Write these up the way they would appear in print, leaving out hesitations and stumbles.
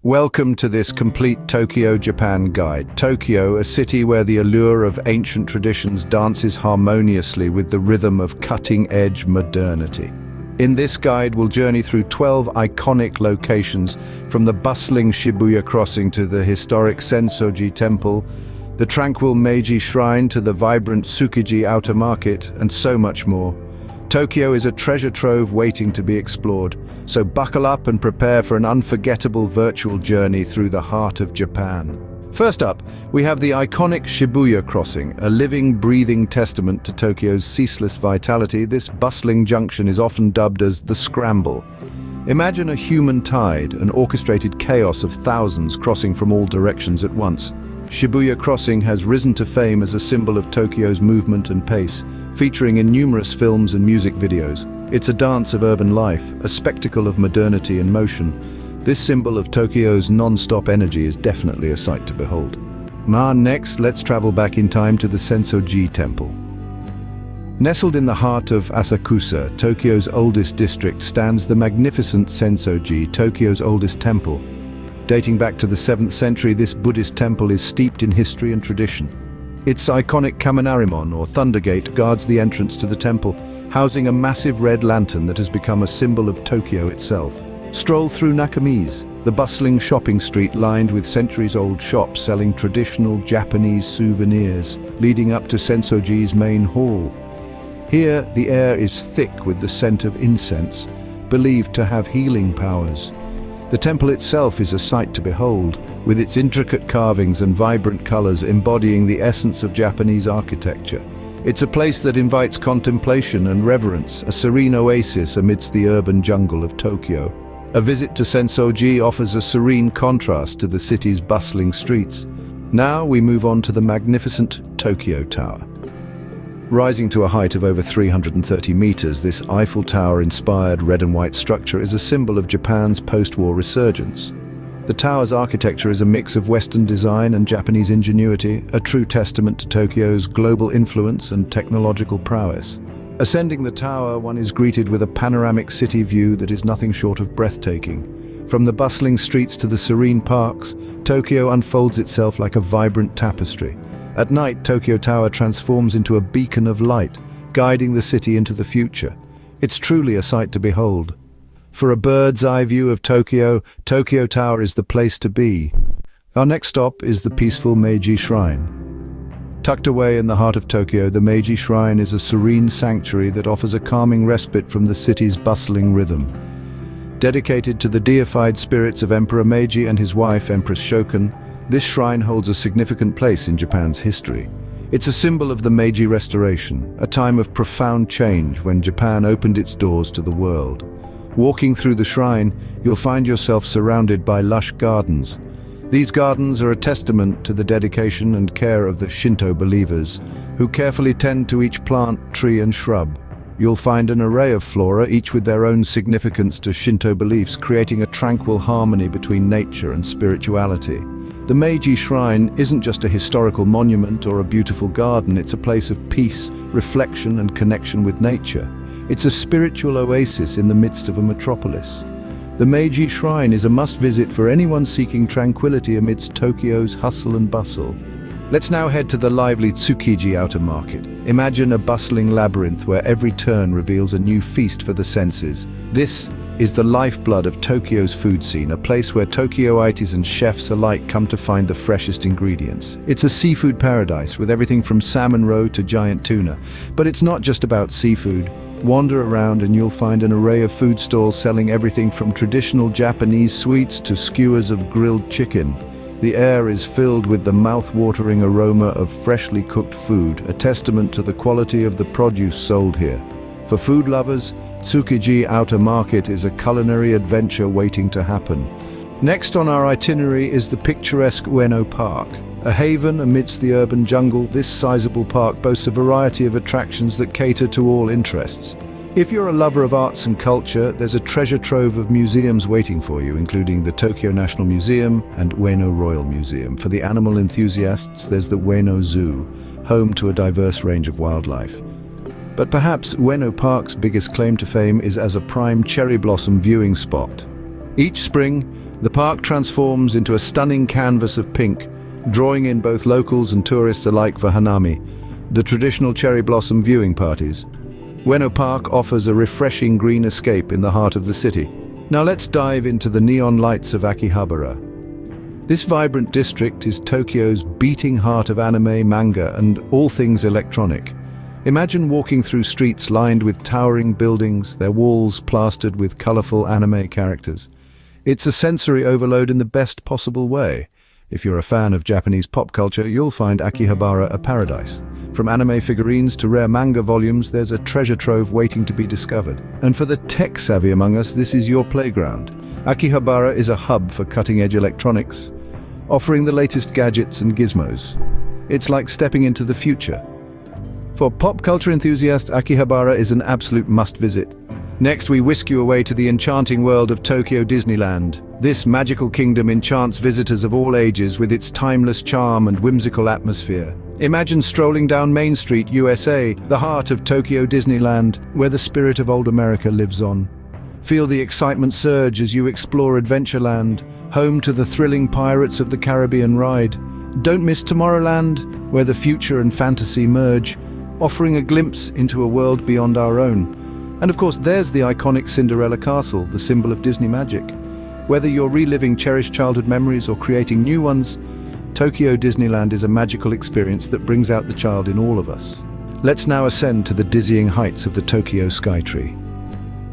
Welcome to this complete Tokyo, Japan guide. Tokyo, a city where the allure of ancient traditions dances harmoniously with the rhythm of cutting-edge modernity. In this guide, we'll journey through 12 iconic locations, from the bustling Shibuya Crossing to the historic Senso-ji Temple, the tranquil Meiji Shrine to the vibrant Tsukiji Outer Market, and so much more. Tokyo is a treasure trove waiting to be explored, so buckle up and prepare for an unforgettable virtual journey through the heart of Japan. First up, we have the iconic Shibuya Crossing, a living, breathing testament to Tokyo's ceaseless vitality. This bustling junction is often dubbed as the Scramble. Imagine a human tide, an orchestrated chaos of thousands crossing from all directions at once. Shibuya Crossing has risen to fame as a symbol of Tokyo's movement and pace, featuring in numerous films and music videos. It's a dance of urban life, a spectacle of modernity and motion. This symbol of Tokyo's non-stop energy is definitely a sight to behold. Next, let's travel back in time to the Senso-ji Temple. Nestled in the heart of Asakusa, Tokyo's oldest district, stands the magnificent Senso-ji, Tokyo's oldest temple. Dating back to the 7th century, this Buddhist temple is steeped in history and tradition. Its iconic Kaminarimon, or Thunder Gate, guards the entrance to the temple, housing a massive red lantern that has become a symbol of Tokyo itself. Stroll through Nakami's, the bustling shopping street lined with centuries-old shops selling traditional Japanese souvenirs, leading up to Senso-ji's main hall. Here, the air is thick with the scent of incense, believed to have healing powers. The temple itself is a sight to behold, with its intricate carvings and vibrant colors embodying the essence of Japanese architecture. It's a place that invites contemplation and reverence, a serene oasis amidst the urban jungle of Tokyo. A visit to Senso-ji offers a serene contrast to the city's bustling streets. Now we move on to the magnificent Tokyo Tower. Rising to a height of over 330 meters, this Eiffel Tower-inspired red and white structure is a symbol of Japan's post-war resurgence. The tower's architecture is a mix of Western design and Japanese ingenuity, a true testament to Tokyo's global influence and technological prowess. Ascending the tower, one is greeted with a panoramic city view that is nothing short of breathtaking. From the bustling streets to the serene parks, Tokyo unfolds itself like a vibrant tapestry. At night, Tokyo Tower transforms into a beacon of light, guiding the city into the future. It's truly a sight to behold. For a bird's-eye view of Tokyo, Tokyo Tower is the place to be. Our next stop is the peaceful Meiji Shrine. Tucked away in the heart of Tokyo, the Meiji Shrine is a serene sanctuary that offers a calming respite from the city's bustling rhythm. Dedicated to the deified spirits of Emperor Meiji and his wife, Empress Shokan, this shrine holds a significant place in Japan's history. It's a symbol of the Meiji Restoration, a time of profound change when Japan opened its doors to the world. Walking through the shrine, you'll find yourself surrounded by lush gardens. These gardens are a testament to the dedication and care of the Shinto believers, who carefully tend to each plant, tree and shrub. You'll find an array of flora, each with their own significance to Shinto beliefs, creating a tranquil harmony between nature and spirituality. The Meiji Shrine isn't just a historical monument or a beautiful garden, it's a place of peace, reflection and connection with nature. It's a spiritual oasis in the midst of a metropolis. The Meiji Shrine is a must-visit for anyone seeking tranquility amidst Tokyo's hustle and bustle. Let's now head to the lively Tsukiji Outer Market. Imagine a bustling labyrinth where every turn reveals a new feast for the senses. This is the lifeblood of Tokyo's food scene, a place where Tokyoites and chefs alike come to find the freshest ingredients. It's a seafood paradise with everything from salmon roe to giant tuna. But it's not just about seafood. Wander around and you'll find an array of food stalls selling everything from traditional Japanese sweets to skewers of grilled chicken. The air is filled with the mouth-watering aroma of freshly cooked food, a testament to the quality of the produce sold here. For food lovers, Tsukiji Outer Market is a culinary adventure waiting to happen. Next on our itinerary is the picturesque Ueno Park. A haven amidst the urban jungle, this sizable park boasts a variety of attractions that cater to all interests. If you're a lover of arts and culture, there's a treasure trove of museums waiting for you, including the Tokyo National Museum and Ueno Royal Museum. For the animal enthusiasts, there's the Ueno Zoo, home to a diverse range of wildlife. But perhaps Ueno Park's biggest claim to fame is as a prime cherry blossom viewing spot. Each spring, The park transforms into a stunning canvas of pink, drawing in both locals and tourists alike for Hanami, the traditional cherry blossom viewing parties. Ueno Park offers a refreshing green escape in the heart of the city. Now let's dive into the neon lights of Akihabara. This vibrant district is Tokyo's beating heart of anime, manga, and all things electronic. Imagine walking through streets lined with towering buildings, their walls plastered with colorful anime characters. It's a sensory overload in the best possible way. If you're a fan of Japanese pop culture, you'll find Akihabara a paradise. From anime figurines to rare manga volumes, there's a treasure trove waiting to be discovered. And for the tech-savvy among us, this is your playground. Akihabara is a hub for cutting-edge electronics, offering the latest gadgets and gizmos. It's like stepping into the future. For pop culture enthusiasts, Akihabara is an absolute must-visit. Next, we whisk you away to the enchanting world of Tokyo Disneyland. This magical kingdom enchants visitors of all ages with its timeless charm and whimsical atmosphere. Imagine strolling down Main Street, USA, the heart of Tokyo Disneyland, where the spirit of old America lives on. Feel the excitement surge as you explore Adventureland, home to the thrilling Pirates of the Caribbean ride. Don't miss Tomorrowland, where the future and fantasy merge, offering a glimpse into a world beyond our own. And of course, there's the iconic Cinderella Castle, the symbol of Disney magic. Whether you're reliving cherished childhood memories or creating new ones, Tokyo Disneyland is a magical experience that brings out the child in all of us. Let's now ascend to the dizzying heights of the Tokyo Skytree.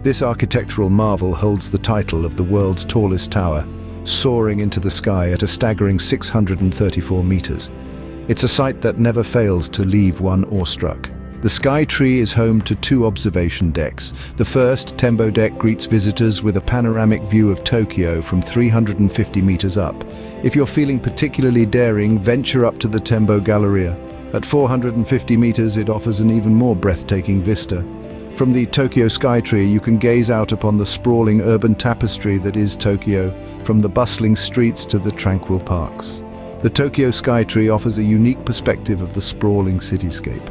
This architectural marvel holds the title of the world's tallest tower, soaring into the sky at a staggering 634 meters. It's a sight that never fails to leave one awestruck. The Skytree is home to two observation decks. The first, Tembo Deck, greets visitors with a panoramic view of Tokyo from 350 meters up. If you're feeling particularly daring, venture up to the Tembo Galleria. At 450 meters, it offers an even more breathtaking vista. From the Tokyo Skytree, you can gaze out upon the sprawling urban tapestry that is Tokyo, from the bustling streets to the tranquil parks. The Tokyo Skytree offers a unique perspective of the sprawling cityscape.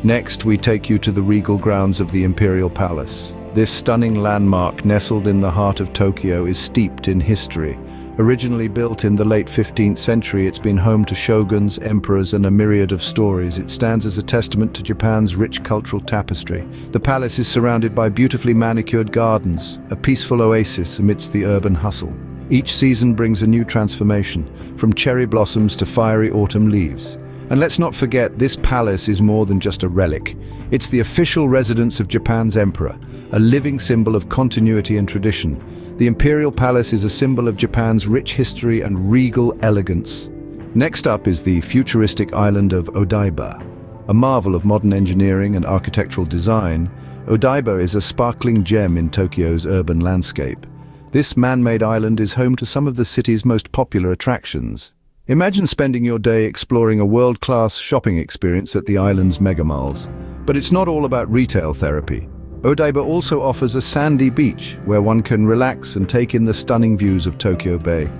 Next, we take you to the regal grounds of the Imperial Palace. This stunning landmark, nestled in the heart of Tokyo, is steeped in history. Originally built in the late 15th century, it's been home to shoguns, emperors, and a myriad of stories. It stands as a testament to Japan's rich cultural tapestry. The palace is surrounded by beautifully manicured gardens, a peaceful oasis amidst the urban hustle. Each season brings a new transformation, from cherry blossoms to fiery autumn leaves. And let's not forget, this palace is more than just a relic. It's the official residence of Japan's emperor, a living symbol of continuity and tradition. The Imperial Palace is a symbol of Japan's rich history and regal elegance. Next up is the futuristic island of Odaiba. A marvel of modern engineering and architectural design, Odaiba is a sparkling gem in Tokyo's urban landscape. This man-made island is home to some of the city's most popular attractions. Imagine spending your day exploring a world-class shopping experience at the island's megamalls. But it's not all about retail therapy. Odaiba also offers a sandy beach where one can relax and take in the stunning views of Tokyo Bay.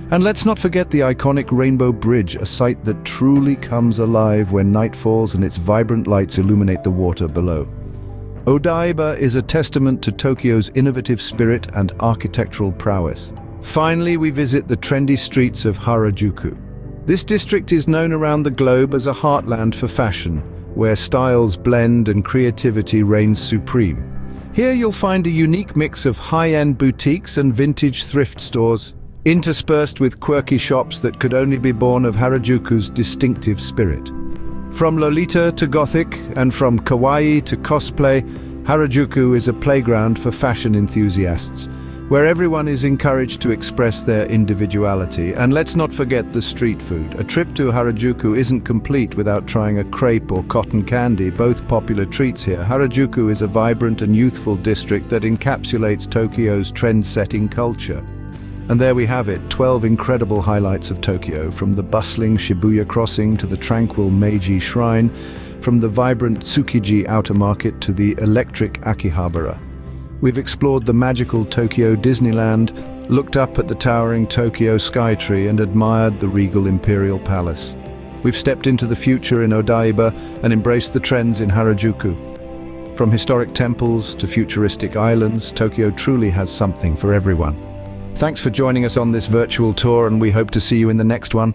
And let's not forget the iconic Rainbow Bridge, a sight that truly comes alive when night falls and its vibrant lights illuminate the water below. Odaiba is a testament to Tokyo's innovative spirit and architectural prowess. Finally, we visit the trendy streets of Harajuku. This district is known around the globe as a heartland for fashion, where styles blend and creativity reigns supreme. Here you'll find a unique mix of high-end boutiques and vintage thrift stores, interspersed with quirky shops that could only be born of Harajuku's distinctive spirit. From Lolita to Gothic, and from kawaii to cosplay, Harajuku is a playground for fashion enthusiasts, where everyone is encouraged to express their individuality. And let's not forget the street food. A trip to Harajuku isn't complete without trying a crepe or cotton candy, both popular treats here. Harajuku is a vibrant and youthful district that encapsulates Tokyo's trend-setting culture. And there we have it, 12 incredible highlights of Tokyo, from the bustling Shibuya Crossing to the tranquil Meiji Shrine, from the vibrant Tsukiji outer market to the electric Akihabara. We've explored the magical Tokyo Disneyland, looked up at the towering Tokyo Skytree, and admired the regal Imperial Palace. We've stepped into the future in Odaiba and embraced the trends in Harajuku. From historic temples to futuristic islands, Tokyo truly has something for everyone. Thanks for joining us on this virtual tour, and we hope to see you in the next one.